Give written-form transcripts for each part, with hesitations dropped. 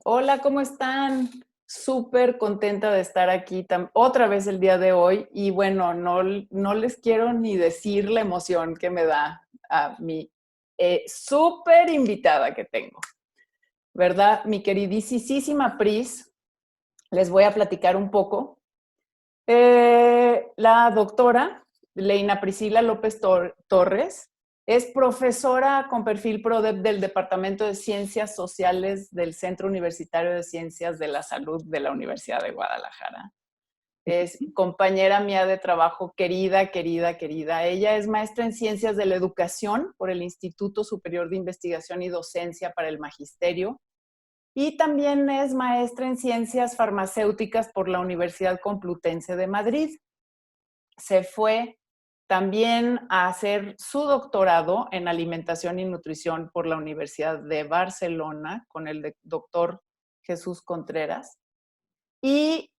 Hola, ¿cómo están? Súper contenta de estar aquí otra vez el día de hoy y bueno, no les quiero ni decir la emoción que me da a mi súper invitada que tengo, ¿verdad? Mi queridísima Pris, les voy a platicar un poco. La doctora Leina Priscila López Torres es profesora con perfil PRODEP del Departamento de Ciencias Sociales del Centro Universitario de Ciencias de la Salud de la Universidad de Guadalajara. Es compañera mía de trabajo, querida. Ella es maestra en Ciencias de la Educación por el Instituto Superior de Investigación y Docencia para el Magisterio y también es maestra en Ciencias Farmacéuticas por la Universidad Complutense de Madrid. Se fue también a hacer su doctorado en alimentación y nutrición por la Universidad de Barcelona con el doctor Jesús Contreras. Y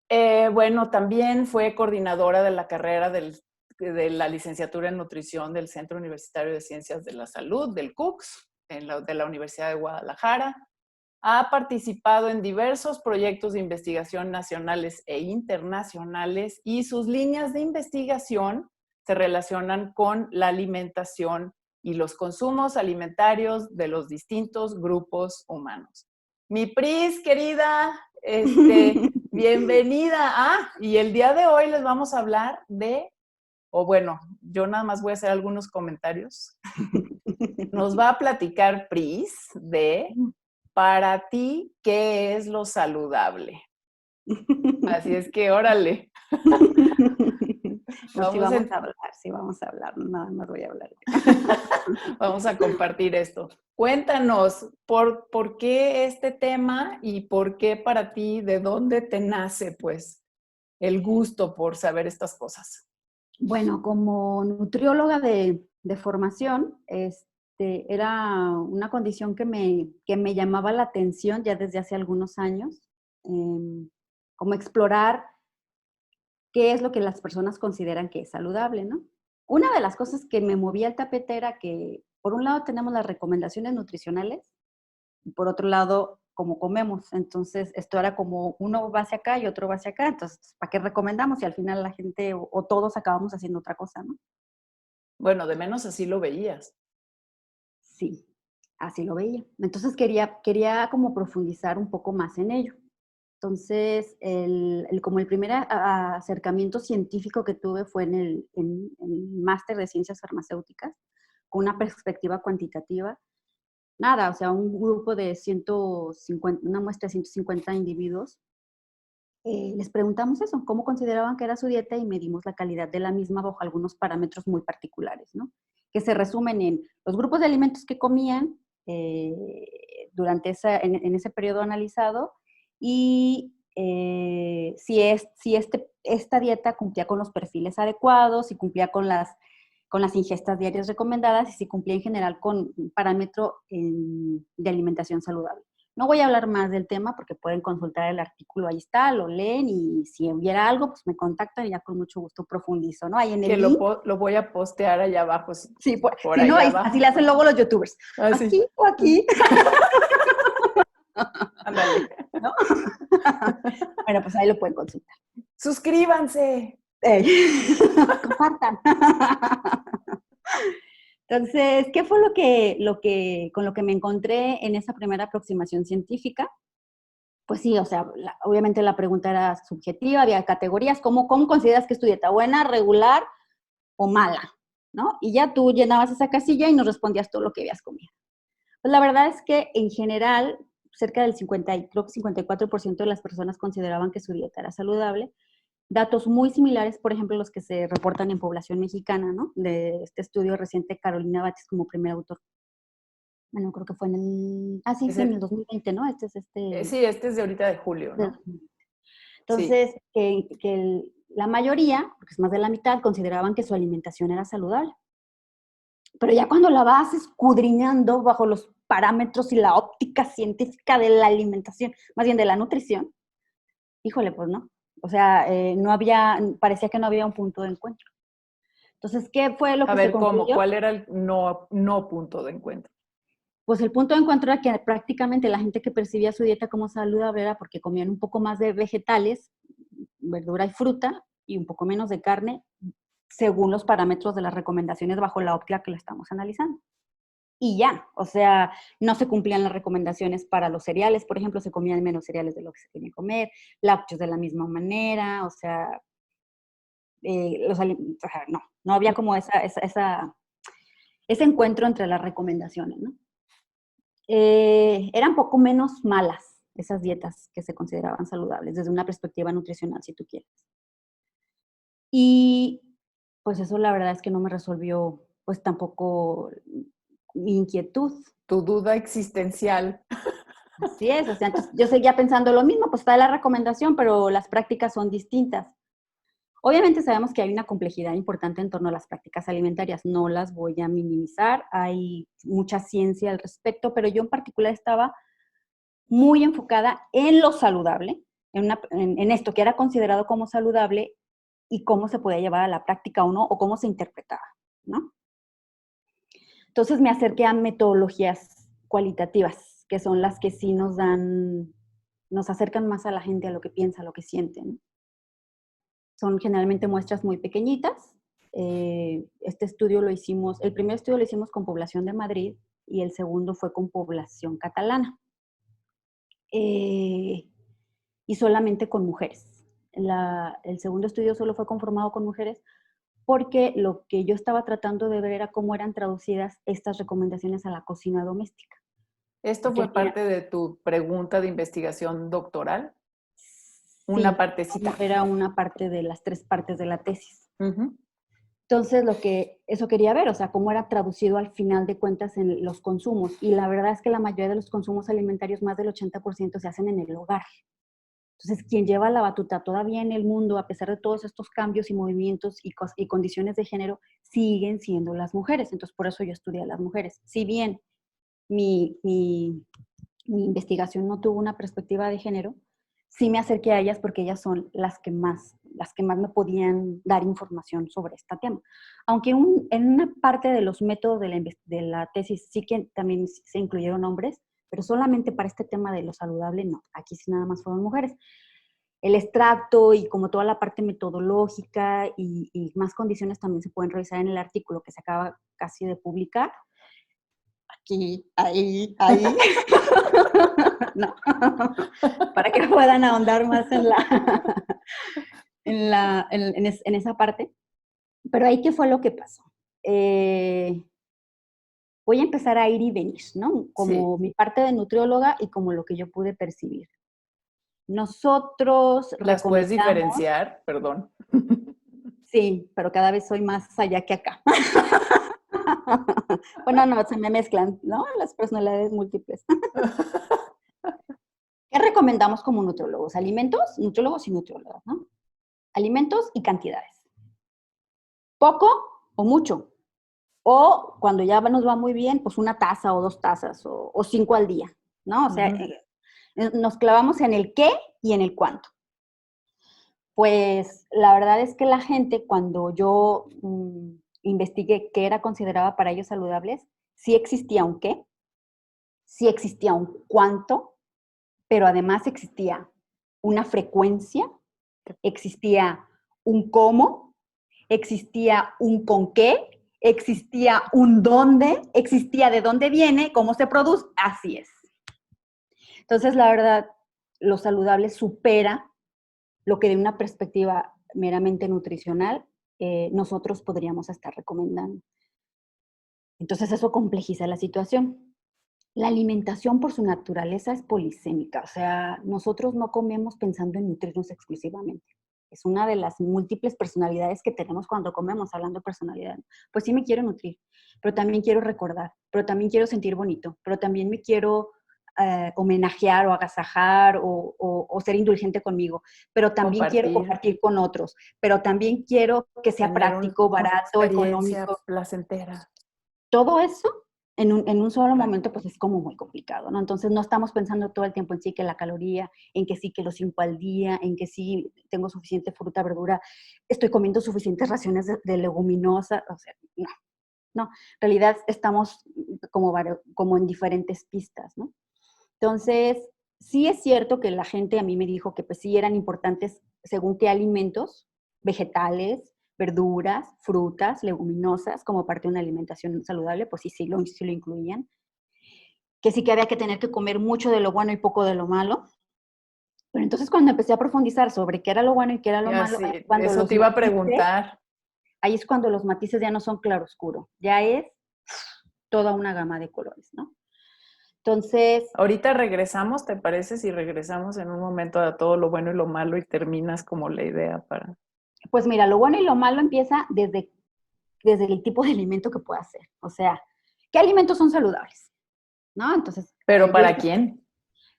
bueno, también fue coordinadora de la carrera de la licenciatura en nutrición del Centro Universitario de Ciencias de la Salud, del CUCS, de la Universidad de Guadalajara. Ha participado en diversos proyectos de investigación nacionales e internacionales y sus líneas de investigación se relacionan con la alimentación y los consumos alimentarios de los distintos grupos humanos. Mi Pris, querida, bienvenida. Y el día de hoy les vamos a hablar bueno, yo nada más voy a hacer algunos comentarios. Nos va a platicar Pris de para ti, ¿qué es lo saludable? Así es que, órale. No, sí vamos a hablar, nada más voy a hablar. Vamos a compartir esto. Cuéntanos, ¿por qué este tema y por qué para ti, de dónde te nace, pues, el gusto por saber estas cosas? Bueno, como nutrióloga de formación, era una condición que me llamaba la atención ya desde hace algunos años, como explorar qué es lo que las personas consideran que es saludable, ¿no? Una de las cosas que me movía el tapete era que, por un lado, tenemos las recomendaciones nutricionales y por otro lado, cómo comemos. Entonces, esto era como uno va hacia acá y otro va hacia acá. Entonces, ¿para qué recomendamos? Y al final la gente o todos acabamos haciendo otra cosa, ¿no? Bueno, de menos así lo veías. Sí, así lo veía. Entonces, quería como profundizar un poco más en ello. Entonces, como el primer acercamiento científico que tuve fue en el máster de ciencias farmacéuticas, con una perspectiva cuantitativa. Nada, o sea, un grupo de 150, una muestra de 150 individuos, les preguntamos eso, cómo consideraban que era su dieta y medimos la calidad de la misma bajo algunos parámetros muy particulares, ¿no? Que se resumen en los grupos de alimentos que comían durante en ese periodo analizado y si esta dieta cumplía con los perfiles adecuados, si cumplía con las ingestas diarias recomendadas y si cumplía en general con un parámetro de alimentación saludable. No voy a hablar más del tema porque pueden consultar el artículo, ahí está, lo leen y si hubiera algo, pues me contactan y ya con mucho gusto profundizo, ¿no? Ahí en Que el link. lo voy a postear allá abajo, Sí, por si no, ahí así le abajo. hacen luego los youtubers. Así. Aquí o aquí. Ándale. ¿No? Bueno, pues ahí lo pueden consultar. ¡Suscríbanse! Compartan. Entonces, ¿qué fue con lo que me encontré en esa primera aproximación científica? Pues sí, o sea, obviamente la pregunta era subjetiva, había categorías, ¿cómo consideras que es tu dieta? ¿Buena, regular o mala? ¿No? Y ya tú llenabas esa casilla y nos respondías todo lo que habías comido. Pues la verdad es que en general, cerca del 50, creo que 54% de las personas consideraban que su dieta era saludable. Datos muy similares, por ejemplo, los que se reportan en población mexicana, ¿no? De este estudio reciente, Carolina Batis como primer autor. Bueno, creo que fue sí, en el 2020, ¿no? Sí, este es de ahorita de julio, ¿no? Sí. Entonces, la mayoría, porque es más de la mitad, consideraban que su alimentación era saludable. Pero ya cuando la vas escudriñando bajo los parámetros y la óptica científica de la alimentación, más bien de la nutrición, híjole, pues no. O sea, parecía que no había un punto de encuentro. Entonces, ¿qué fue lo A que se ver, ¿cómo? concluyó? ¿Cuál era el no punto de encuentro? Pues el punto de encuentro era que prácticamente la gente que percibía su dieta como saludable era porque comían un poco más de vegetales, verdura y fruta, y un poco menos de carne, según los parámetros de las recomendaciones bajo la óptica que la estamos analizando. Y ya, o sea, no se cumplían las recomendaciones para los cereales, por ejemplo, se comían menos cereales de lo que se quería comer, lácteos de la misma manera, o sea, o sea, no había como ese encuentro entre las recomendaciones, ¿no? Eran poco menos malas esas dietas que se consideraban saludables desde una perspectiva nutricional, si tú quieres. Y pues eso la verdad es que no me resolvió pues tampoco mi inquietud. Tu duda existencial. Así es, o sea, entonces yo seguía pensando lo mismo, pues está la recomendación, pero las prácticas son distintas. Obviamente sabemos que hay una complejidad importante en torno a las prácticas alimentarias, no las voy a minimizar, hay mucha ciencia al respecto, pero yo en particular estaba muy enfocada en lo saludable, en esto que era considerado como saludable y cómo se podía llevar a la práctica o no, o cómo se interpretaba, ¿no? Entonces me acerqué a metodologías cualitativas, que son las que sí nos acercan más a la gente, a lo que piensa, a lo que siente, ¿no? Son generalmente muestras muy pequeñitas. Este estudio el primer estudio lo hicimos con población de Madrid y el segundo fue con población catalana. Y solamente con mujeres. El segundo estudio solo fue conformado con mujeres porque lo que yo estaba tratando de ver era cómo eran traducidas estas recomendaciones a la cocina doméstica. ¿Esto Porque fue parte de tu pregunta de investigación doctoral? Una sí, partecita. era una parte de las 3 partes de la tesis. Uh-huh. Entonces, eso quería ver, o sea, cómo era traducido al final de cuentas en los consumos. Y la verdad es que la mayoría de los consumos alimentarios, más del 80%, se hacen en el hogar. Entonces, quien lleva la batuta todavía en el mundo, a pesar de todos estos cambios y movimientos y condiciones de género, siguen siendo las mujeres. Entonces, por eso yo estudié a las mujeres. Si bien mi investigación no tuvo una perspectiva de género, sí me acerqué a ellas porque ellas son las que más me podían dar información sobre este tema. Aunque en una parte de los métodos de la tesis sí que también se incluyeron hombres, pero solamente para este tema de lo saludable, no. Aquí sí nada más fueron mujeres. El extracto y como toda la parte metodológica y más condiciones también se pueden revisar en el artículo que se acaba casi de publicar. Aquí, ahí. No. Para que puedan ahondar más en esa parte. Pero ahí, ¿qué fue lo que pasó? Voy a empezar a ir y venir, ¿no? Sí. Como mi parte de nutrióloga y como lo que yo pude percibir. Nosotros ¿Las puedes recomendamos, diferenciar? Perdón. sí, pero cada vez soy más allá que acá. Bueno, no, se me mezclan, ¿no? Las personalidades múltiples. ¿Qué recomendamos como nutriólogos? Alimentos, nutriólogos y nutriólogas, ¿no? Alimentos y cantidades. Poco o mucho. O cuando ya nos va muy bien, pues 1 taza o 2 tazas o 5 al día, ¿no? O sea, nos clavamos en el qué y en el cuánto. Pues la verdad es que la gente, cuando yo investigué qué era considerado para ellos saludables, sí existía un qué, sí existía un cuánto, pero además existía una frecuencia, existía un cómo, existía un con qué, existía un dónde, existía de dónde viene, cómo se produce, así es. Entonces, la verdad, lo saludable supera lo que de una perspectiva meramente nutricional nosotros podríamos estar recomendando. Entonces, eso complejiza la situación. La alimentación por su naturaleza es polisémica, o sea, nosotros no comemos pensando en nutrirnos exclusivamente. Es una de las múltiples personalidades que tenemos cuando comemos, hablando de personalidad. Pues sí me quiero nutrir, pero también quiero recordar, pero también quiero sentir bonito, pero también me quiero homenajear o agasajar o ser indulgente conmigo, pero también quiero Compartir. compartir con otros, pero también quiero que sea Tener práctico, una barato, experiencia económico. placentera. Todo eso en un solo Claro. momento, pues es como muy complicado, ¿no? Entonces no estamos pensando todo el tiempo en sí que la caloría, en que sí que los 5 al día, en que sí tengo suficiente fruta, verdura, estoy comiendo suficientes raciones de leguminosa, o sea, no. No, en realidad estamos como en diferentes pistas, ¿no? Entonces, sí es cierto que la gente a mí me dijo que pues sí eran importantes según qué alimentos, vegetales, verduras, frutas, leguminosas, como parte de una alimentación saludable, pues sí lo incluían. Que sí que había que tener que comer mucho de lo bueno y poco de lo malo. Pero entonces cuando empecé a profundizar sobre qué era lo bueno y qué era lo Y malo, así, eso te iba a preguntar. ahí es cuando los matices ya no son claroscuro, ya es toda una gama de colores, ¿no? Entonces, Ahorita regresamos, ¿te parece si regresamos en un momento a todo lo bueno y lo malo y terminas como la idea para... pues mira, lo bueno y lo malo empieza desde el tipo de alimento que pueda ser. O sea, ¿qué alimentos son saludables? ¿No? Entonces, ¿Pero yo para hice, quién?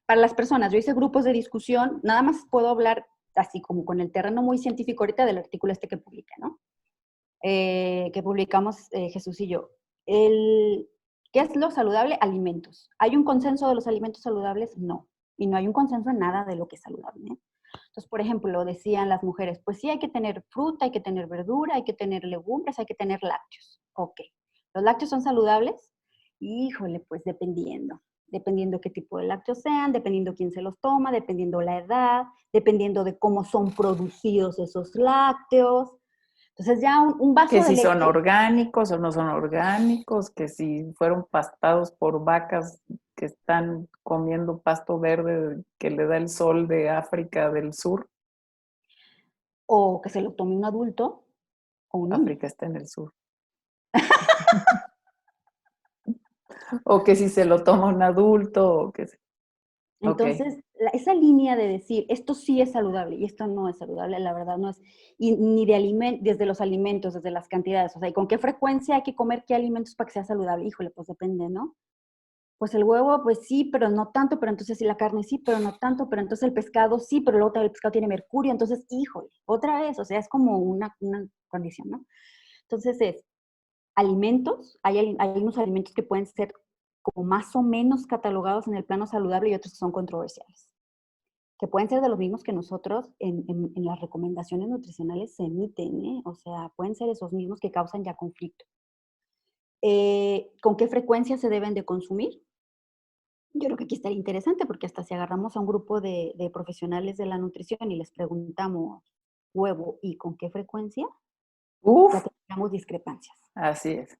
para las personas, yo hice grupos de discusión, nada más puedo hablar así como con el terreno muy científico ahorita del artículo este que publiqué, ¿no? Que publicamos Jesús y yo. ¿Qué es lo saludable? Alimentos. ¿Hay un consenso de los alimentos saludables? No. Y no hay un consenso en nada de lo que es saludable. ¿Eh? Entonces, por ejemplo, decían las mujeres, pues sí, hay que tener fruta, hay que tener verdura, hay que tener legumbres, hay que tener lácteos. Ok. ¿Los lácteos son saludables? Híjole, pues dependiendo qué tipo de lácteos sean, dependiendo quién se los toma, dependiendo la edad, dependiendo de cómo son producidos esos lácteos. Entonces ya un Que vaso de si son leche, orgánicos o no son orgánicos, que si fueron pastados por vacas que están comiendo pasto verde que le da el sol de África del Sur. o que se lo tome un adulto o un niño. África está en el sur. O que si se lo toma un adulto, o que... Ok. Entonces, esa línea de decir, esto sí es saludable y esto no es saludable, la verdad no es, y ni desde los alimentos, desde las cantidades, o sea, ¿y con qué frecuencia hay que comer qué alimentos para que sea saludable? Híjole, pues depende, ¿no? Pues el huevo, pues sí, pero no tanto, pero entonces sí la carne sí, pero no tanto, pero entonces el pescado sí, pero luego el pescado tiene mercurio, entonces, híjole, otra vez, o sea, es como una condición, ¿no? Entonces alimentos, hay unos alimentos que pueden ser como más o menos catalogados en el plano saludable y otros que son controversiales, que pueden ser de los mismos que nosotros en las recomendaciones nutricionales se emiten, ¿eh? O sea, pueden ser esos mismos que causan ya conflicto. ¿Con qué frecuencia se deben de consumir? Yo creo que aquí estaría interesante porque hasta si agarramos a un grupo de profesionales de la nutrición y les preguntamos huevo y con qué frecuencia, ya Uf, tendríamos discrepancias. así es.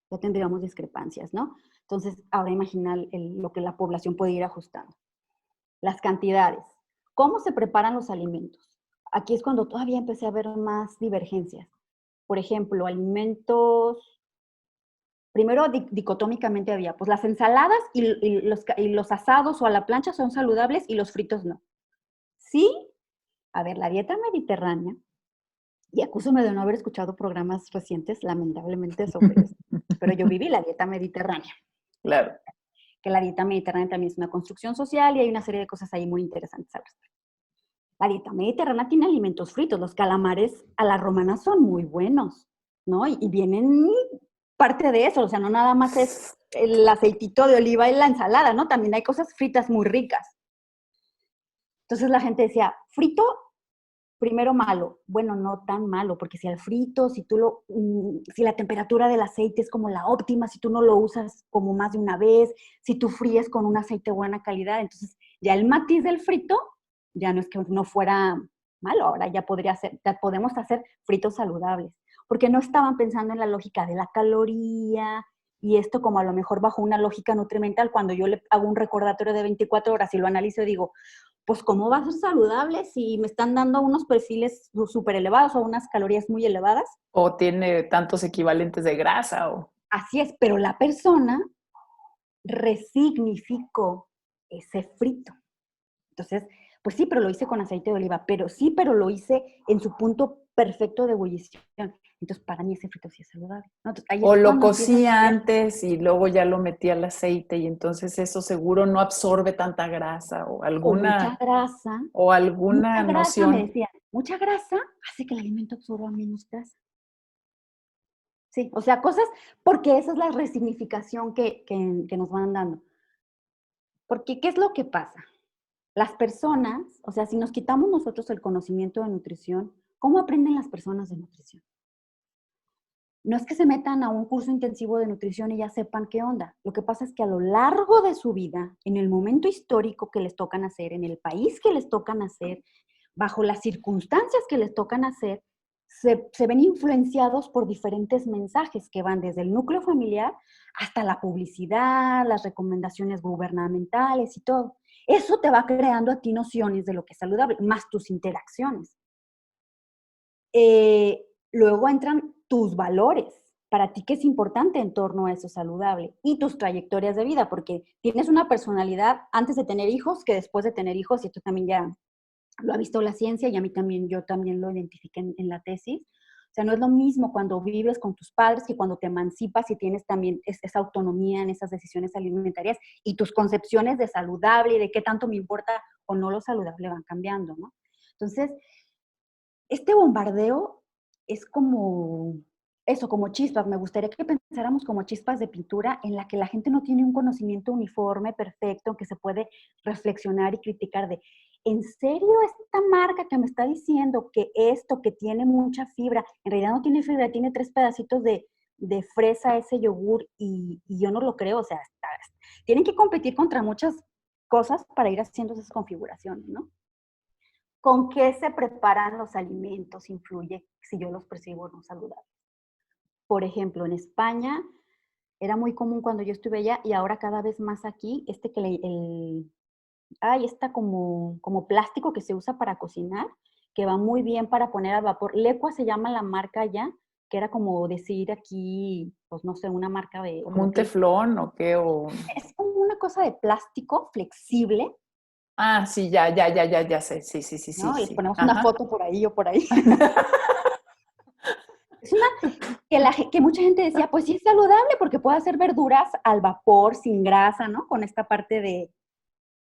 Ya tendríamos discrepancias, ¿no? Entonces, ahora imagina lo que la población puede ir ajustando. Las cantidades. ¿Cómo se preparan los alimentos? Aquí es cuando todavía empecé a ver más divergencias. Por ejemplo, alimentos, primero dicotómicamente había, pues las ensaladas y los asados o a la plancha son saludables y los fritos no. Sí, a ver, la dieta mediterránea, y acúsame de no haber escuchado programas recientes, lamentablemente, sobre esto, pero yo viví la dieta mediterránea. Claro. Que la dieta mediterránea también es una construcción social y hay una serie de cosas ahí muy interesantes al respecto. La dieta mediterránea tiene alimentos fritos, los calamares a la romana son muy buenos, ¿no? Y vienen parte de eso, o sea, no nada más es el aceitito de oliva y la ensalada, ¿no? También hay cosas fritas muy ricas. Entonces la gente decía, frito, primero malo. Bueno, no tan malo, porque si al frito, si la temperatura del aceite es como la óptima, si tú no lo usas como más de una vez, si tú fríes con un aceite de buena calidad, entonces ya el matiz del frito ya no es que no fuera malo, ahora ya podemos hacer fritos saludables, porque no estaban pensando en la lógica de la caloría y esto como a lo mejor bajo una lógica nutrimental, cuando yo le hago un recordatorio de 24 horas y lo analizo, digo, pues ¿cómo va a ser saludable si me están dando unos perfiles súper elevados o unas calorías muy elevadas? O tiene tantos equivalentes de grasa o... Así es, pero la persona resignificó ese frito. Entonces, pues sí, pero lo hice con aceite de oliva, pero sí, pero lo hice en su punto perfecto de ebullición. Entonces, para mí ese frito sí es saludable, ¿no? Entonces, ahí O es lo cuando empiezas a cocía ver antes y luego ya lo metía al aceite y entonces eso seguro no absorbe tanta grasa o mucha alguna grasa, me noción. decían, mucha grasa hace que el alimento absorba menos grasa. Sí, o sea, cosas, porque esa es la resignificación que nos van dando. Porque, ¿qué es lo que pasa? Las personas, o sea, si nos quitamos nosotros el conocimiento de nutrición, ¿cómo aprenden las personas de nutrición? no es que se metan a un curso intensivo de nutrición y ya sepan qué onda. Lo que pasa es que a lo largo de su vida, en el momento histórico que les tocan hacer, en el país que les tocan hacer, bajo las circunstancias que les tocan hacer, se ven influenciados por diferentes mensajes que van desde el núcleo familiar hasta la publicidad, las recomendaciones gubernamentales y todo. Eso te va creando a ti nociones de lo que es saludable, más tus interacciones. Luego entran tus valores. Para ti, ¿qué es importante en torno a eso saludable? Y tus trayectorias de vida, porque tienes una personalidad antes de tener hijos que después de tener hijos, y esto también ya lo ha visto la ciencia y a mí también, yo también lo identifiqué en la tesis. O sea, no es lo mismo cuando vives con tus padres que cuando te emancipas y tienes también esa autonomía en esas decisiones alimentarias y tus concepciones de saludable y de qué tanto me importa o no lo saludable van cambiando, ¿no? Entonces, este bombardeo es como eso, como chispas. Me gustaría que pensáramos como chispas de pintura en la que la gente no tiene un conocimiento uniforme, perfecto, que se puede reflexionar y criticar de, ¿en serio esta marca que me está diciendo que esto que tiene mucha fibra, en realidad no tiene fibra, tiene 3 pedacitos de fresa ese yogur y yo no lo creo? O sea, tienen que competir contra muchas cosas para ir haciendo esas configuraciones, ¿no? ¿Con qué se preparan los alimentos? Influye si yo los percibo no saludables. Por ejemplo, en España era muy común cuando yo estuve allá y ahora cada vez más aquí, está como plástico que se usa para cocinar, que va muy bien para poner al vapor. Lecua se llama la marca allá, que era como decir aquí, pues no sé, una marca de... ¿Como un teflón o qué? Es como una cosa de plástico flexible. Ah, sí, ya sé. Sí, sí, sí, sí, ¿No? Les sí. ponemos una Ajá. foto por ahí o por ahí. Es una que mucha gente decía, pues sí es saludable porque puede hacer verduras al vapor, sin grasa, ¿no? Con esta parte de...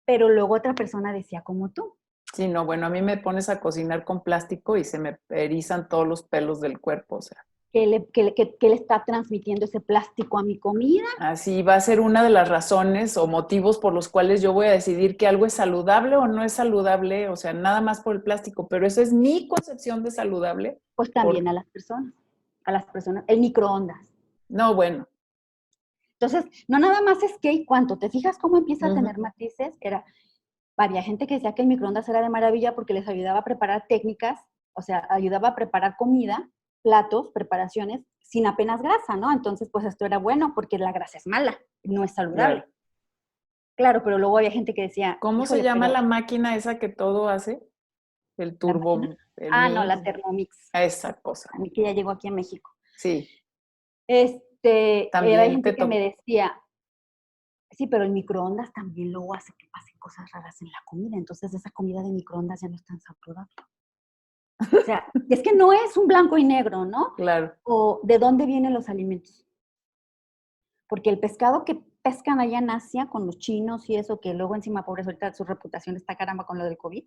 Pero luego otra persona decía, como tú. Sí, no, bueno, a mí me pones a cocinar con plástico y se me erizan todos los pelos del cuerpo, o sea. ¿Qué le está transmitiendo ese plástico a mi comida? Así va a ser una de las razones o motivos por los cuales yo voy a decidir que algo es saludable o no es saludable, o sea, nada más por el plástico, pero esa es mi concepción de saludable. Pues también a las personas, el microondas. No, bueno. Entonces, no nada más es qué y cuánto. ¿Te fijas cómo empieza a Uh-huh. tener matices? Había gente que decía que el microondas era de maravilla porque les ayudaba a preparar técnicas, o sea, ayudaba a preparar comida, platos, preparaciones sin apenas grasa, ¿no? Entonces, pues esto era bueno porque la grasa es mala, no es saludable. Claro. Claro, pero luego había gente que decía, ¿Cómo se híjole, llama pero la máquina esa que todo hace? El la máquina. turbo, el Ah, no, mix, la Thermomix. esa cosa. A mí que ya llegó aquí a México. Sí, Había también te gente que me toca. decía, sí, pero el microondas también luego hace que pasen cosas raras en la comida. Entonces, esa comida de microondas ya no es tan saludable. O sea, es que no es un blanco y negro, ¿no? Claro. O de dónde vienen los alimentos. Porque el pescado que pescan allá en Asia con los chinos y eso, que luego encima, pobres, ahorita su reputación está caramba con lo del COVID.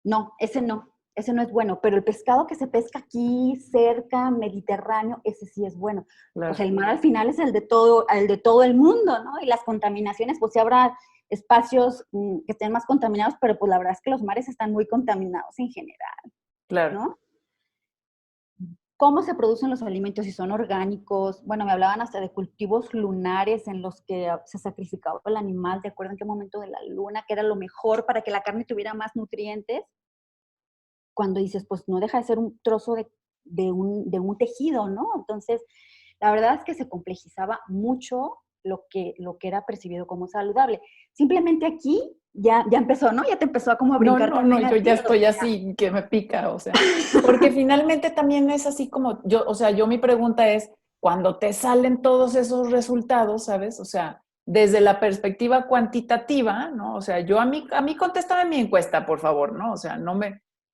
No, ese no es bueno. Pero el pescado que se pesca aquí, cerca, mediterráneo, ese sí es bueno. Pues Claro. el mar al final es el de todo el mundo, ¿no? Y las contaminaciones, pues sí habrá espacios que estén más contaminados, pero pues la verdad es que los mares están muy contaminados en general, Claro. ¿no? ¿Cómo se producen los alimentos? Si son orgánicos. Bueno, me hablaban hasta de cultivos lunares en los que se sacrificaba el animal, de acuerdo en qué momento de la luna, que era lo mejor para que la carne tuviera más nutrientes. Cuando dices, pues no deja de ser un trozo de un tejido, ¿no? Entonces, la verdad es que se complejizaba mucho lo que era percibido como saludable. Simplemente aquí ya empezó, ¿no? Ya te empezó a como a brincar No, también yo a ya ti. O estoy sea, así, que me pica, o sea, porque finalmente también es así como yo, o sea, yo mi pregunta es, cuando te salen todos esos resultados, ¿sabes? O sea, desde la perspectiva cuantitativa, ¿no? O sea, a mí contéstame mi encuesta, por favor, ¿no? O sea,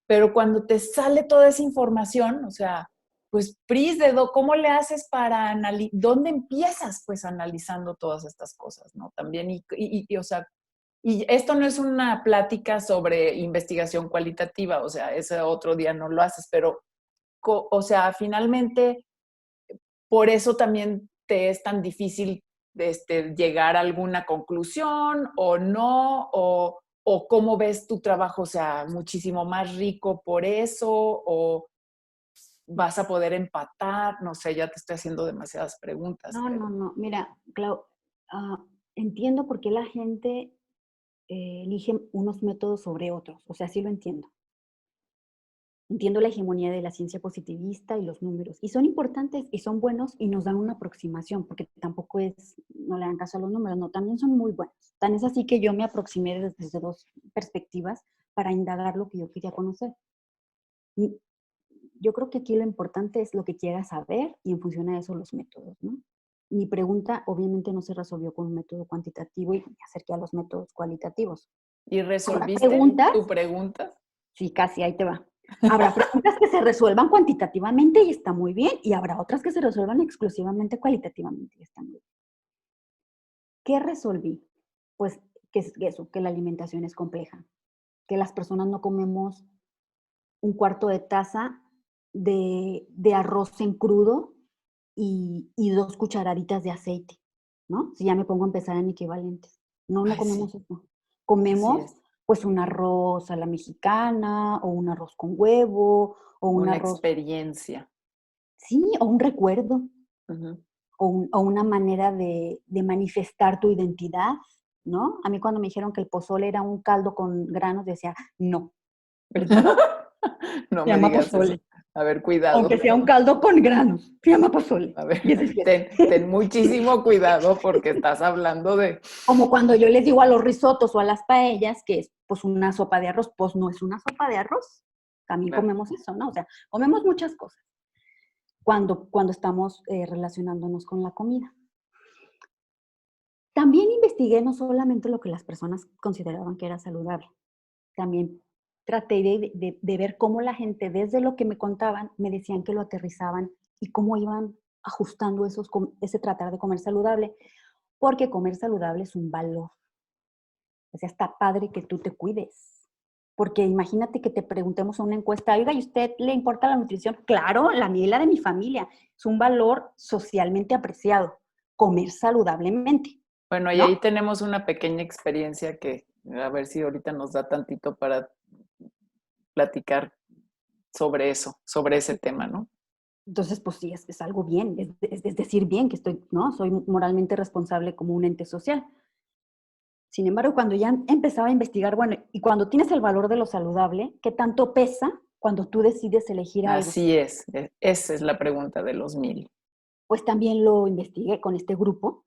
pero cuando te sale toda esa información, o sea, pues, Pris, ¿cómo le haces para analizar, dónde empiezas, pues, analizando todas estas cosas, ¿no? También, o sea, y esto no es una plática sobre investigación cualitativa, o sea, ese otro día no lo haces, pero, o sea, finalmente, por eso también te es tan difícil llegar a alguna conclusión o no, o cómo ves tu trabajo, o sea, muchísimo más rico por eso, vas a poder empatar, no sé, ya te estoy haciendo demasiadas preguntas. No, no, no. Mira, Clau, entiendo por qué la gente elige unos métodos sobre otros. O sea, sí lo entiendo. Entiendo la hegemonía de la ciencia positivista y los números. Y son importantes y son buenos y nos dan una aproximación, porque tampoco es, no le dan caso a los números, no, también son muy buenos. Tan es así que yo me aproximé desde dos perspectivas para indagar lo que yo quería conocer. Y yo creo que aquí lo importante es lo que quieras saber y en función a eso los métodos, ¿no? Mi pregunta obviamente no se resolvió con un método cuantitativo y me acerqué a los métodos cualitativos. ¿Y ¿Habrá resolviste preguntas? tu pregunta? Sí, casi, ahí te va. Habrá preguntas que se resuelvan cuantitativamente y está muy bien, y habrá otras que se resuelvan exclusivamente cualitativamente y está muy bien. ¿Qué resolví? Pues que es eso, que la alimentación es compleja, que las personas no comemos un cuarto de taza de arroz en crudo y 2 cucharaditas de aceite, ¿no? Si ya me pongo a empezar en equivalentes. No, no Ay, sí, comemos eso. así Comemos, es. pues, un arroz a la mexicana, o un arroz con huevo, o un Una arroz experiencia. sí, o un recuerdo, Ujú. o una manera de manifestar tu identidad, ¿no? A mí cuando me dijeron que el pozole era un caldo con granos, decía: "No, perdón, No se me llama digas eso. pozole". A ver, cuidado. Aunque sea un caldo con granos, se llama pozole. A ver, Y ese sí es. ten muchísimo cuidado porque estás hablando de... Como cuando yo les digo a los risotos o a las paellas que es pues una sopa de arroz, pues no es una sopa de arroz. También Claro. comemos eso, ¿no? O sea, comemos muchas cosas cuando estamos relacionándonos con la comida. También investigué no solamente lo que las personas consideraban que era saludable, también traté de ver cómo la gente, desde lo que me contaban, me decían que lo aterrizaban y cómo iban ajustando ese tratar de comer saludable, porque comer saludable es un valor. O sea, está padre que tú te cuides. Porque imagínate que te preguntemos en una encuesta, oiga, ¿y usted le importa la nutrición? Claro, la mía y la de mi familia. Es un valor socialmente apreciado, comer saludablemente, Bueno, y ahí ¿no? tenemos una pequeña experiencia que a ver si ahorita nos da tantito para platicar sobre eso, sobre ese tema, ¿no? Entonces, pues sí, es algo bien, es decir bien que estoy, ¿no? Soy moralmente responsable como un ente social. Sin embargo, cuando ya empezaba a investigar, bueno, y cuando tienes el valor de lo saludable, ¿qué tanto pesa cuando tú decides elegir algo? Así es, esa es la pregunta de los 1000. Pues también lo investigué con este grupo,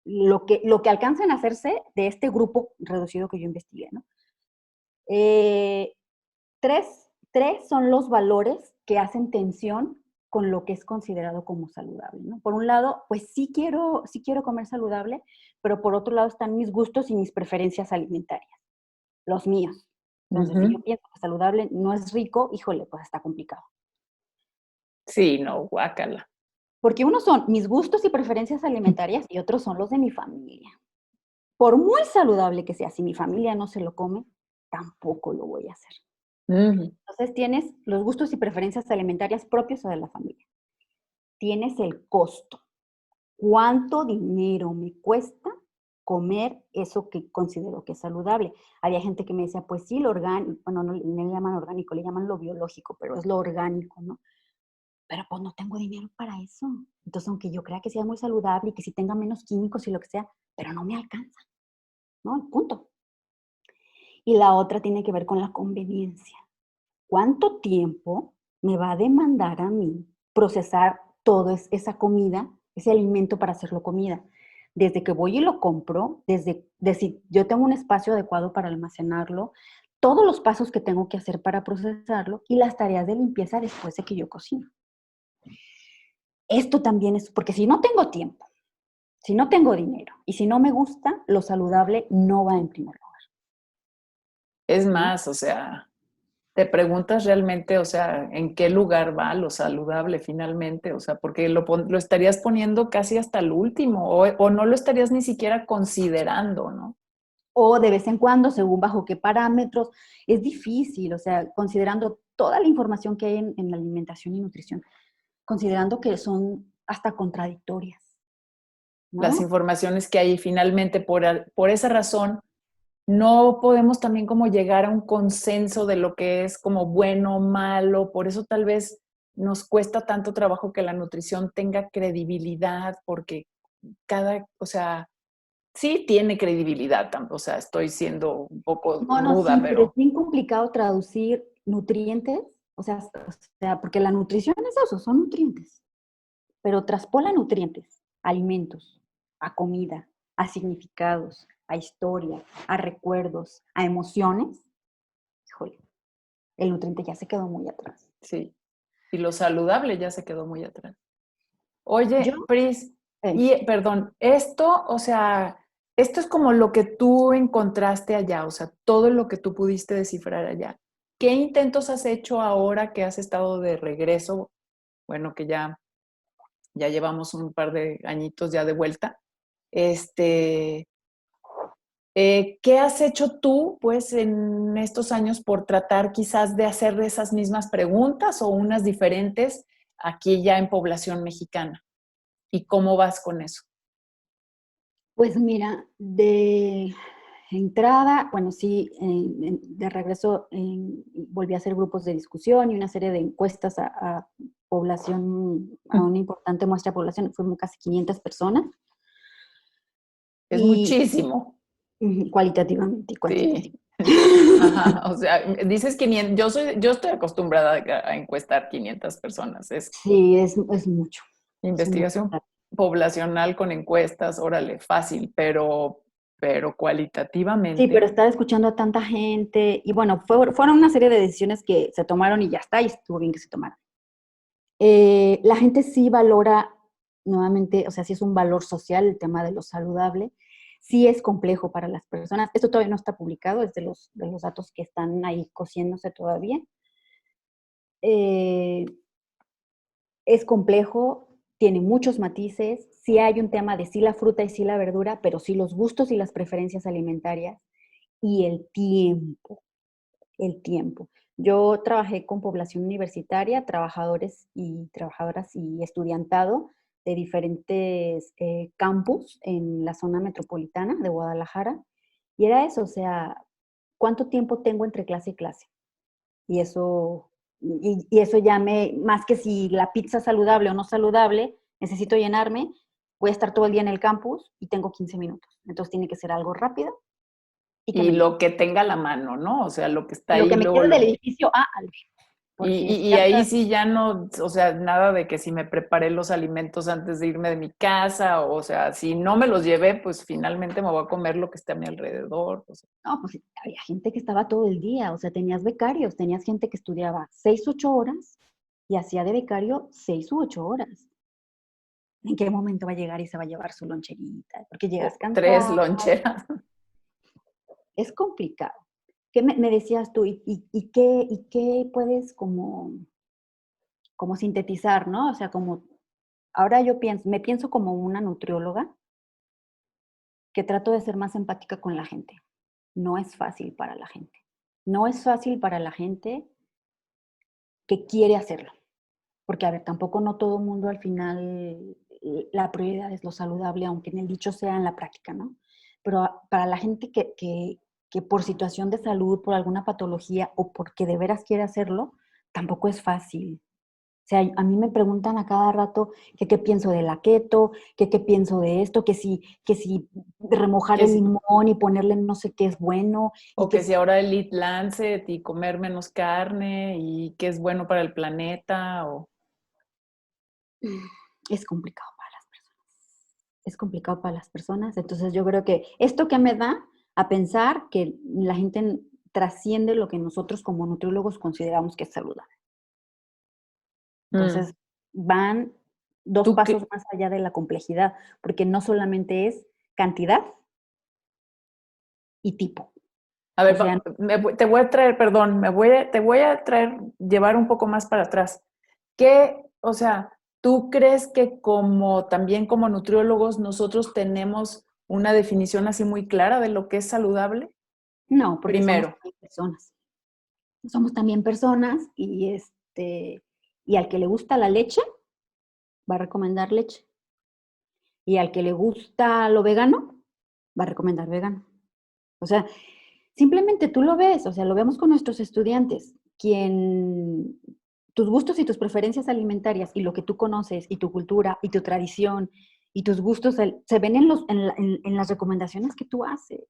lo que alcanzan a hacerse de este grupo reducido que yo investigué, ¿no? Eh, tres son los valores que hacen tensión con lo que es considerado como saludable, ¿no? Por un lado, pues sí quiero comer saludable, pero por otro lado están mis gustos y mis preferencias alimentarias, los míos. Entonces, si yo Ujú. pienso que saludable no es rico, híjole, pues está complicado. Sí, no, guácala. Porque unos son mis gustos y preferencias alimentarias y otros son los de mi familia. Por muy saludable que sea, si mi familia no se lo come, tampoco lo voy a hacer. Ujú. Entonces tienes los gustos y preferencias alimentarias propios o de la familia. Tienes el costo. ¿Cuánto dinero me cuesta comer eso que considero que es saludable? Había gente que me decía, pues sí, lo orgánico, bueno, no le llaman orgánico, le llaman lo biológico, pero es lo orgánico, ¿no? Pero pues no tengo dinero para eso. Entonces, aunque yo crea que sea muy saludable y que si tenga menos químicos y lo que sea, pero no me alcanza, ¿no? Y punto. Y la otra tiene que ver con la conveniencia. ¿Cuánto tiempo me va a demandar a mí procesar toda esa comida, ese alimento para hacerlo comida? Desde que voy y lo compro, desde si yo tengo un espacio adecuado para almacenarlo, todos los pasos que tengo que hacer para procesarlo y las tareas de limpieza después de que yo cocino. Esto también es, porque si no tengo tiempo, si no tengo dinero y si no me gusta, lo saludable no va en primer lugar, Es ¿no? más, o sea, te preguntas realmente, o sea, ¿en qué lugar va lo saludable finalmente? O sea, porque lo estarías poniendo casi hasta el último o no lo estarías ni siquiera considerando, ¿no? O de vez en cuando, según bajo qué parámetros, es difícil, o sea, considerando toda la información que hay en la alimentación y nutrición, considerando que son hasta contradictorias, Las ¿no? informaciones que hay finalmente por esa razón no podemos también como llegar a un consenso de lo que es como bueno o malo, por eso tal vez nos cuesta tanto trabajo que la nutrición tenga credibilidad, porque o sea, sí tiene credibilidad, o sea, estoy siendo un poco No, no, ruda, sí, pero es pero bien complicado traducir nutrientes, o sea, porque la nutrición es eso, son nutrientes, pero traspola nutrientes, alimentos, a comida, a significados, a historia, a recuerdos, a emociones. Híjole, el nutriente ya se quedó muy atrás. sí. Y lo saludable ya se quedó muy atrás. Yo, Oye, Pris, eh, y perdón, esto, o sea, esto es como lo que tú encontraste allá, o sea, todo lo que tú pudiste descifrar allá. ¿Qué intentos has hecho ahora que has estado de regreso? Bueno, que ya llevamos un par de añitos ya de vuelta. Este, ¿Qué has hecho tú, pues, en estos años por tratar quizás de hacer esas mismas preguntas o unas diferentes aquí ya en población mexicana? ¿Y cómo vas con eso? pues mira, de entrada, bueno, sí, de regreso volví a hacer grupos de discusión y una serie de encuestas a población, a una importante muestra de población, fuimos casi 500 personas, Es y muchísimo. cualitativamente y Sí. cuantitativamente. Ajá, o sea, dices 500, yo estoy acostumbrada a encuestar 500 personas, es Sí, es mucho, es un buen investigación dato. poblacional con encuestas, órale, fácil, pero Sí, pero cualitativamente, estar escuchando a tanta gente, y bueno, fueron una serie de decisiones que se tomaron y ya está, y estuvo bien que se tomaran. La gente sí valora, nuevamente, o sea, sí es un valor social el tema de lo saludable, sí es complejo para las personas. Esto todavía no está publicado, es de los datos que están ahí cociéndose todavía. Eh, es complejo, tiene muchos matices, sí hay un tema de sí la fruta y sí la verdura, pero sí los gustos y las preferencias alimentarias y el tiempo. El tiempo. Yo trabajé con población universitaria, trabajadores y trabajadoras y estudiantado de diferentes campus en la zona metropolitana de Guadalajara. Y era eso, o sea, ¿cuánto tiempo tengo entre clase y clase? Y eso ya más que si la pizza es saludable o no saludable, necesito llenarme, voy a estar todo el día en el campus y tengo 15 minutos. Entonces tiene que ser algo rápido y que y me llene. lo que tenga a la mano, ¿no? O sea, lo que está Lo ahí, que me luego quede del lo... edificio A al B. Y, Porque si y ya ahí sí ya no, o sea, nada de que si me preparé los alimentos antes de irme de mi casa, o sea, si no me los llevé, pues finalmente me voy a comer lo que esté a mi alrededor. O sea. no, pues había gente que estaba todo el día, o sea, tenías becarios, tenías gente que estudiaba 6, 8 horas y hacía de becario 6 u 8 horas. ¿En qué momento va a llegar y se va a llevar su loncherita? Porque llegas O 3 cansado, loncheras. es complicado. ¿Qué me decías tú? ¿Y qué puedes como sintetizar, ¿no? O sea, como ahora me pienso como una nutrióloga que trato de ser más empática con la gente. No es fácil para la gente. No es fácil para la gente que quiere hacerlo. Porque, a ver, tampoco no todo el mundo al final la prioridad es lo saludable, aunque en el dicho sea en la práctica, ¿no? Pero para la gente que por situación de salud, por alguna patología o porque de veras quiere hacerlo, tampoco es fácil. O sea, a mí me preguntan a cada rato que qué pienso de la keto, que qué pienso de esto, que si remojar Que el si, limón y ponerle no sé qué es bueno, y o que que si si ahora el Eat Lancet y comer menos carne y que es bueno para el planeta. O... es complicado para las personas. Es complicado para las personas. Entonces yo creo que esto que me da a pensar que la gente trasciende lo que nosotros como nutriólogos consideramos que es saludable. Mm. Entonces van dos ¿Tú pasos qué? más allá de la complejidad, porque no solamente es cantidad y tipo. A O ver, sea, te voy a traer, perdón, te voy a traer, llevar un poco más para atrás. ¿Qué, o sea, tú crees que como también como nutriólogos nosotros tenemos una definición así muy clara de lo que es saludable? no, porque somos Primero, también personas. Somos también personas y al que le gusta la leche, va a recomendar leche. Y al que le gusta lo vegano, va a recomendar vegano. O sea, simplemente tú lo ves, o sea, lo vemos con nuestros estudiantes. Quien tus gustos y tus preferencias alimentarias y lo que tú conoces y tu cultura y tu tradición y tus gustos se ven en las recomendaciones que tú haces.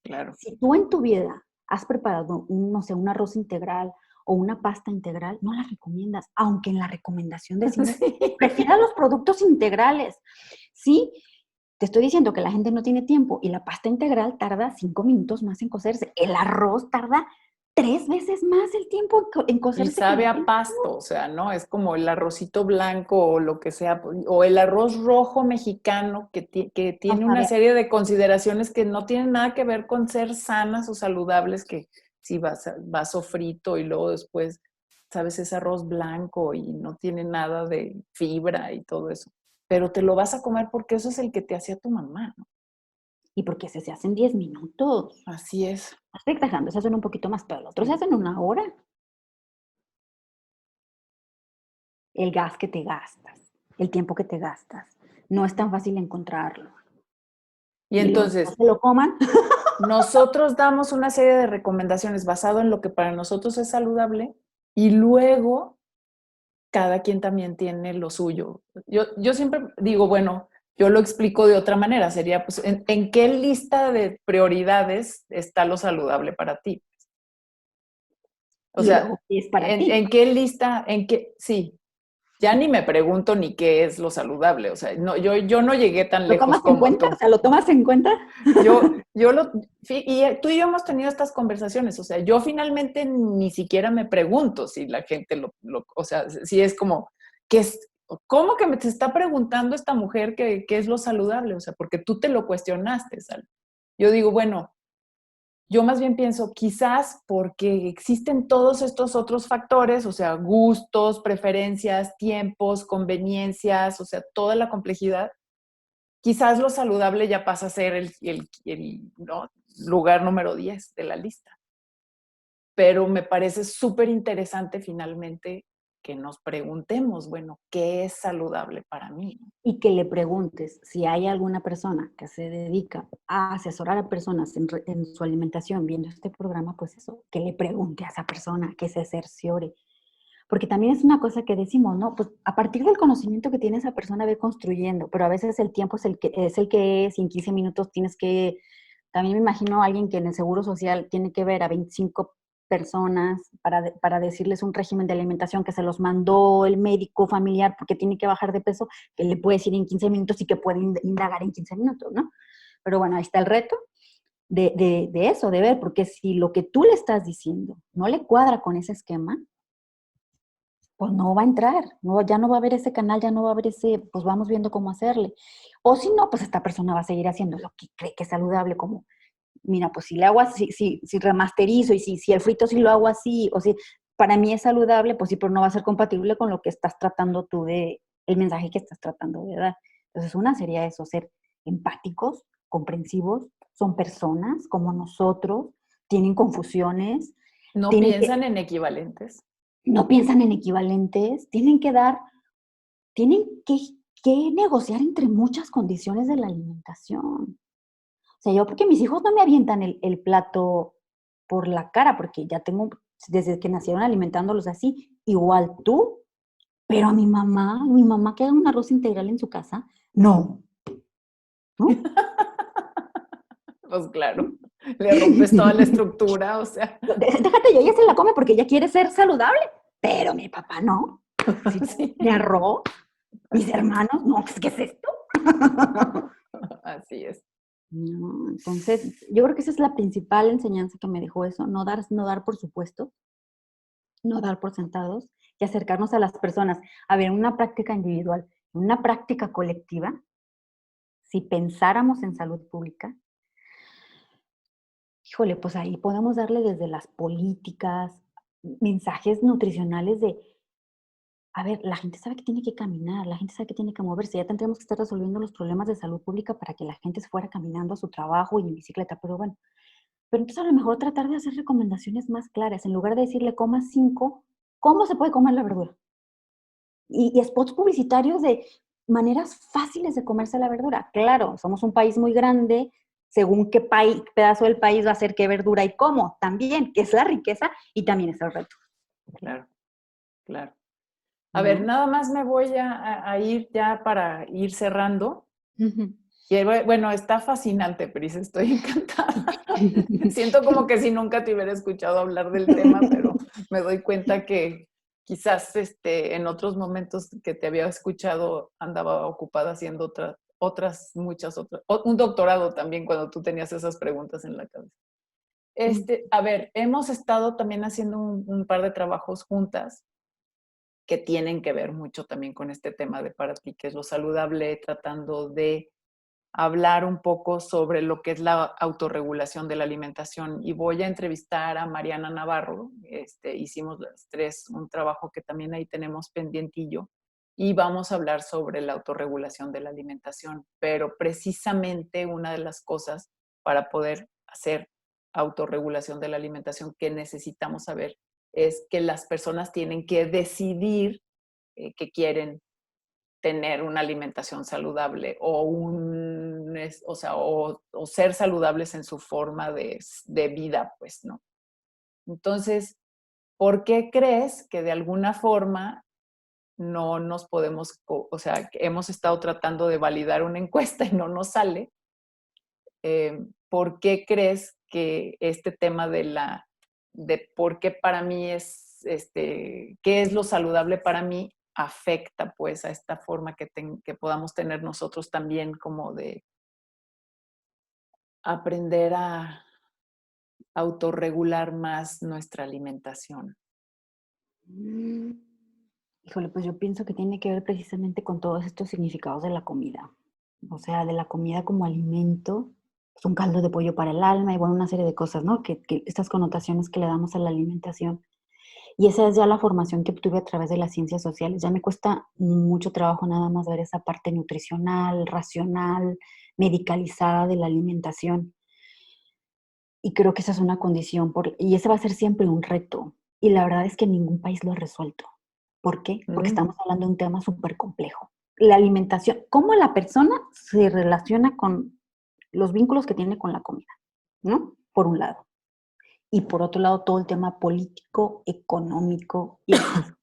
Claro. Si tú en tu vida has preparado, no sé, un arroz integral o una pasta integral, no la recomiendas, aunque en la recomendación decimos, Sí. prefiera los productos integrales. Sí, te estoy diciendo que la gente no tiene tiempo y la pasta integral tarda 5 minutos más en cocerse. El arroz tarda 3 veces más el tiempo en Y cocerse que sabe el a pasto, o sea, ¿no? Es como el arrocito blanco o lo que sea, o el arroz rojo mexicano que tiene una serie de consideraciones que no tienen nada que ver con ser sanas o saludables, que si va sofrito y luego después, sabes, es arroz blanco y no tiene nada de fibra y todo eso. Pero te lo vas a comer porque eso es el que te hacía tu mamá, ¿no? Y porque se hacen 10 minutos. Así es. Estoy exagerando, se hacen un poquito más, pero el otro se hacen 1 hora. El gas que te gastas, el tiempo que te gastas, no es tan fácil encontrarlo. Y Y luego no entonces, se lo coman. nosotros damos una serie de recomendaciones basado en lo que para nosotros es saludable y luego cada quien también tiene lo suyo. Yo siempre digo, bueno, yo lo explico de otra manera, sería, pues, ¿en qué lista de prioridades está lo saludable para ti? O Y sea, luego, ¿qué es para ti? ¿en qué lista, sí, ya ni me pregunto ni qué es lo saludable, o sea, no, yo no llegué tan ¿Lo lejos tomas en como cuenta? O tú. sea, ¿lo tomas en cuenta? Y tú y yo hemos tenido estas conversaciones, o sea, yo finalmente ni siquiera me pregunto si la gente o sea, si es como, ¿cómo que me te está preguntando esta mujer qué es lo saludable? O sea, porque tú te lo cuestionaste, Sal. Yo digo, bueno, yo más bien pienso, quizás porque existen todos estos otros factores, o sea, gustos, preferencias, tiempos, conveniencias, o sea, toda la complejidad, quizás lo saludable ya pasa a ser ¿no? lugar número 10 de la lista. Pero me parece súper interesante finalmente que nos preguntemos, bueno, ¿qué es saludable para mí? Y que le preguntes si hay alguna persona que se dedica a asesorar a personas en su alimentación viendo este programa, pues eso, que le pregunte a esa persona, que se cerciore. Porque también es una cosa que decimos, ¿no? Pues a partir del conocimiento que tiene esa persona ve construyendo, pero a veces el tiempo es el que es y en 15 minutos tienes que, también me imagino a alguien que en el Seguro Social tiene que ver a 25 personas para decirles un régimen de alimentación que se los mandó el médico familiar porque tiene que bajar de peso, que le puede decir en 15 minutos y que puede indagar en 15 minutos, ¿no? Pero bueno, ahí está el reto de eso, de ver, porque si lo que tú le estás diciendo no le cuadra con ese esquema, pues no va a entrar, no, ya no va a haber ese canal, ya no va a haber pues vamos viendo cómo hacerle. O si no, pues esta persona va a seguir haciendo lo que cree que es saludable, como, mira, pues si le hago así, si remasterizo y si el frito sí lo hago así, o si para mí es saludable, pues sí, pero no va a ser compatible con lo que estás tratando tú el mensaje que estás tratando de dar. Entonces, una sería eso, ser empáticos, comprensivos, son personas como nosotros, tienen confusiones, ¿No tienen que, piensan en equivalentes? no piensan en equivalentes, tienen que negociar entre muchas condiciones de la alimentación. O sea, yo porque mis hijos no me avientan el plato por la cara, porque ya tengo, desde que nacieron alimentándolos así, igual tú, pero a mi mamá que haga un arroz integral en su casa, no, ¿no? Pues claro, le rompes toda la estructura, o sea, Déjate, ella se la come porque ella quiere ser saludable, pero mi papá no. Si sí, mi arroz, mis hermanos, no, pues, ¿qué es esto? así es. No, entonces, yo creo que esa es la principal enseñanza que me dejó eso, no dar por supuesto, no dar por sentados y acercarnos a las personas. A ver, una práctica individual, una práctica colectiva, si pensáramos en salud pública, híjole, pues ahí podemos darle desde las políticas, mensajes nutricionales de, a ver, la gente sabe que tiene que caminar, la gente sabe que tiene que moverse, ya tendríamos que estar resolviendo los problemas de salud pública para que la gente se fuera caminando a su trabajo y en bicicleta, pero bueno. Pero entonces a lo mejor tratar de hacer recomendaciones más claras, en lugar de decirle coma 5, ¿cómo se puede comer la verdura? Y spots publicitarios de maneras fáciles de comerse la verdura. Claro, somos un país muy grande, según qué pedazo del país va a ser qué verdura y cómo, también, que es la riqueza y también es el reto. Claro, claro. A ver, ¿no? nada más me voy a ir ya para ir cerrando. Ujú. Y bueno, está fascinante, Pris, estoy encantada. Siento como que si nunca te hubiera escuchado hablar del tema, pero me doy cuenta que quizás en otros momentos que te había escuchado andaba ocupada haciendo muchas otras, un doctorado también cuando tú tenías esas preguntas en la cabeza. A ver, hemos estado también haciendo un par de trabajos juntas que tienen que ver mucho también con este tema de para ti, que es lo saludable, tratando de hablar un poco sobre lo que es la autorregulación de la alimentación. Y voy a entrevistar a Mariana Navarro. Hicimos las tres un trabajo que también ahí tenemos pendientillo y vamos a hablar sobre la autorregulación de la alimentación. Pero precisamente una de las cosas para poder hacer autorregulación de la alimentación que necesitamos saber es que las personas tienen que decidir que quieren tener una alimentación saludable o ser saludables en su forma de vida, pues, ¿no? Entonces, ¿por qué crees que de alguna forma no nos podemos, o sea, que hemos estado tratando de validar una encuesta y no nos sale? ¿Por qué crees que este tema de por qué para mí qué es lo saludable para mí afecta pues a esta forma que podamos tener nosotros también como de aprender a autorregular más nuestra alimentación? Mm, Híjole, pues yo pienso que tiene que ver precisamente con todos estos significados de la comida. O sea, de la comida como alimento, pues un caldo de pollo para el alma y bueno, una serie de cosas, ¿no? Que estas connotaciones que le damos a la alimentación. Y esa es ya la formación que obtuve a través de las ciencias sociales. Ya me cuesta mucho trabajo nada más ver esa parte nutricional, racional, medicalizada de la alimentación. Y creo que esa es una condición, y ese va a ser siempre un reto. Y la verdad es que ningún país lo ha resuelto. ¿Por qué? Porque Mm, estamos hablando de un tema súper complejo. La alimentación, cómo la persona se relaciona con los vínculos que tiene con la comida, ¿no? Por un lado. Y por otro lado, todo el tema político, económico y demás.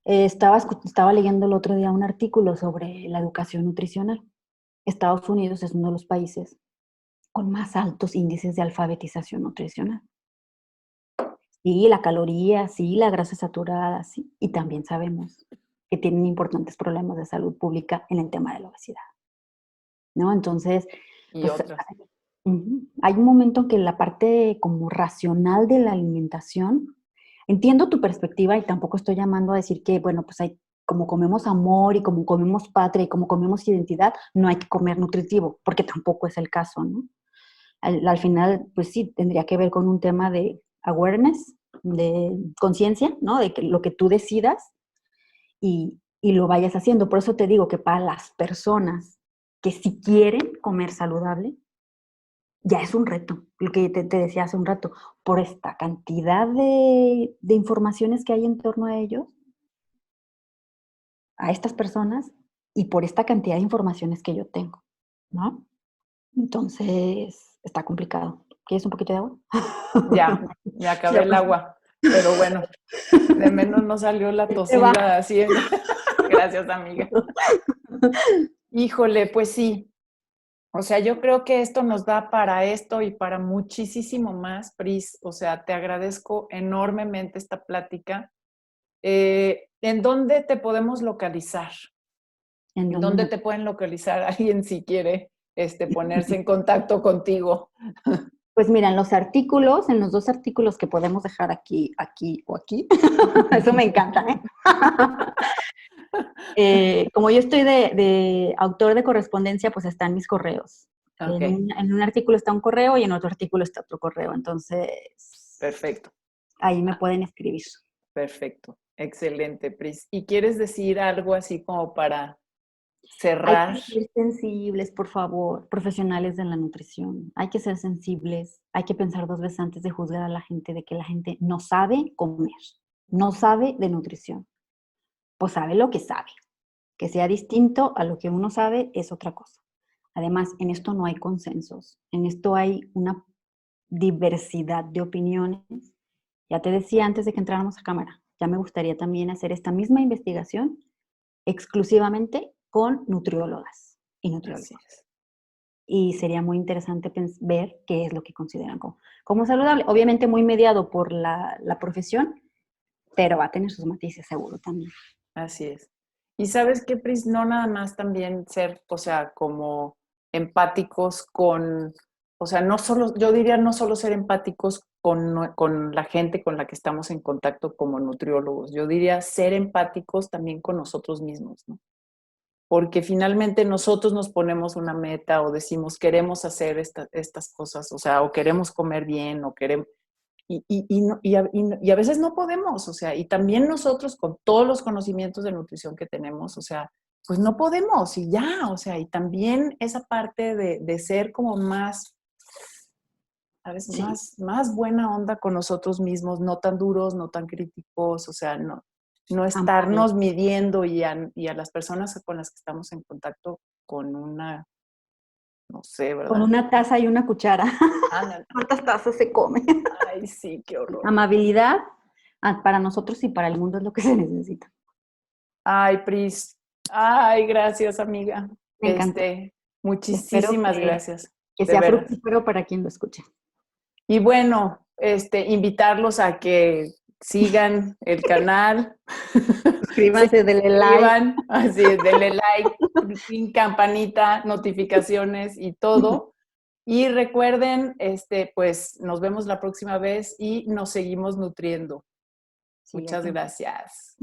Estaba leyendo el otro día un artículo sobre la educación nutricional. Estados Unidos es uno de los países con más altos índices de alfabetización nutricional. Sí, la caloría, sí, la grasa saturada, sí. Y también sabemos que tienen importantes problemas de salud pública en el tema de la obesidad, ¿no? Entonces, y pues otras. hay un momento en que la parte como racional de la alimentación, entiendo tu perspectiva y tampoco estoy llamando a decir que, bueno, pues como comemos amor y como comemos patria y como comemos identidad, no hay que comer nutritivo, porque tampoco es el caso, ¿no? Al final, pues sí, tendría que ver con un tema de awareness, de conciencia, ¿no? De que lo que tú decidas y lo vayas haciendo. Por eso te digo que para las personas que si quieren comer saludable, ya es un reto, lo que te decía hace un rato, por esta cantidad de informaciones que hay en torno a ellos, a estas personas, y por esta cantidad de informaciones que yo tengo, ¿no? Entonces, está complicado. ¿Quieres un poquito de agua? Ya, me acabé Ya, el pues. agua, pero bueno, de menos no salió la Se va. tosila así. Gracias, amiga. Híjole, pues sí. O sea, yo creo que esto nos da para esto y para muchísimo más, Pris. O sea, te agradezco enormemente esta plática. ¿En dónde te podemos localizar? ¿En ¿En dónde dónde me te pueden localizar alguien si quiere ponerse en contacto contigo? Pues mira, en los 2 artículos que podemos dejar aquí, aquí o aquí, eso me encanta, ¿eh? Como yo estoy de autor de correspondencia, pues están mis correos. Ok, En un artículo está un correo y en otro artículo está otro correo. Entonces, perfecto. ahí me pueden escribir. Perfecto. Excelente, Pris. ¿Y quieres decir algo así como para Hay cerrar? que ser sensibles, por favor, profesionales de la nutrición. Hay que ser sensibles, hay que pensar 2 veces antes de juzgar a la gente de que la gente no sabe comer, no sabe de nutrición, pues sabe lo que sabe. Que sea distinto a lo que uno sabe es otra cosa. Además, en esto no hay consensos, en esto hay una diversidad de opiniones. Ya te decía antes de que entráramos a cámara, ya me gustaría también hacer esta misma investigación exclusivamente con nutriólogas y nutriólogos. Así es. Y sería muy interesante ver qué es lo que consideran como saludable. Obviamente muy mediado por la profesión, pero va a tener sus matices seguro también. Así es. Y sabes qué, Pris, no nada más también ser, o sea, como empáticos con, o sea, no solo, yo diría no solo ser empáticos con la gente con la que estamos en contacto como nutriólogos, yo diría ser empáticos también con nosotros mismos, ¿no? Porque finalmente nosotros nos ponemos una meta o decimos queremos hacer estas cosas, o sea, o queremos comer bien, o queremos, y a veces no podemos, o sea, y también nosotros con todos los conocimientos de nutrición que tenemos, o sea, pues no podemos y ya, o sea, y también esa parte de ser como más, a veces Sí, más buena onda con nosotros mismos, no tan duros, no tan críticos, o sea, no amable. estarnos midiendo y a las personas con las que estamos en contacto con una, no sé, Con ¿verdad? una taza y una cuchara. Ándale. ¿Cuántas tazas se come? Ay, sí, qué horror. Amabilidad para nosotros y para el mundo es lo que se necesita. Ay, Pris. Ay, gracias, amiga. Me encantó. Espero Muchísimas gracias, que de sea veras. fructífero para quien lo escuche. Y bueno, invitarlos a que sigan el canal, se Suscríbanse, denle like. suscriban, así es, denle like, pin, campanita, notificaciones y todo. Y recuerden, pues nos vemos la próxima vez y nos seguimos nutriendo. Sí, hay Muchas que gracias.